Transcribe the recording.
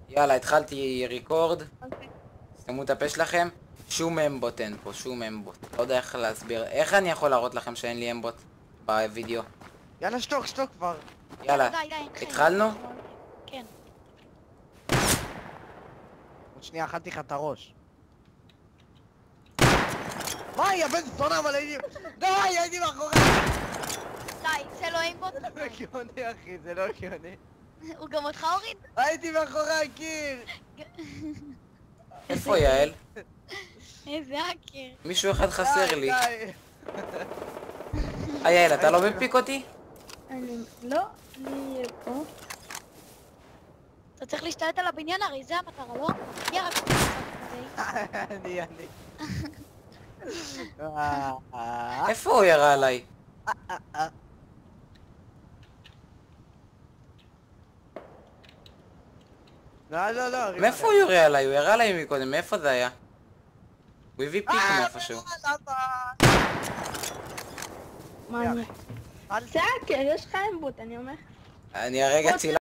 יאללה, התחלתי ריקורד. אוקיי. סתמו את הפה שלכם. שום אמבוט אין פה, שום אמבוט. לא יודע איך להסביר. איך אני יכול להראות לכם שאין לי אמבוט בווידאו? יאללה, שתוק כבר. יאללה, די, אין חיים. התחלנו? כן. עוד שנייה אכלתי לך את הראש. מה, יא בן זונה, אבל הייתי... די, הייתי מאחורי! די, זה לא אימבוט. זה לא הגיוני, אחי, זה לא הגיוני. הוא גם אותך הוריד? הייתי מאחורי הקיר! איפה יעל? איזה האקר. מישהו אחד חסר לי. די. יעל, אתה לא מפיק אותי? אני... לא, אני פה. אתה צריך להשתלט על הבניין הרי, זה המטרה, לא? מי רק אני. איפה הוא ירה עליי? לא. מאיפה הוא יורה עליי? הוא ירה עליי מקודם, מאיפה זה היה? הוא הביא פיק מאיפשהו. מה אני... זה האקר, יש לך אמבוט, אני אומר. אני הרגע צילמתי.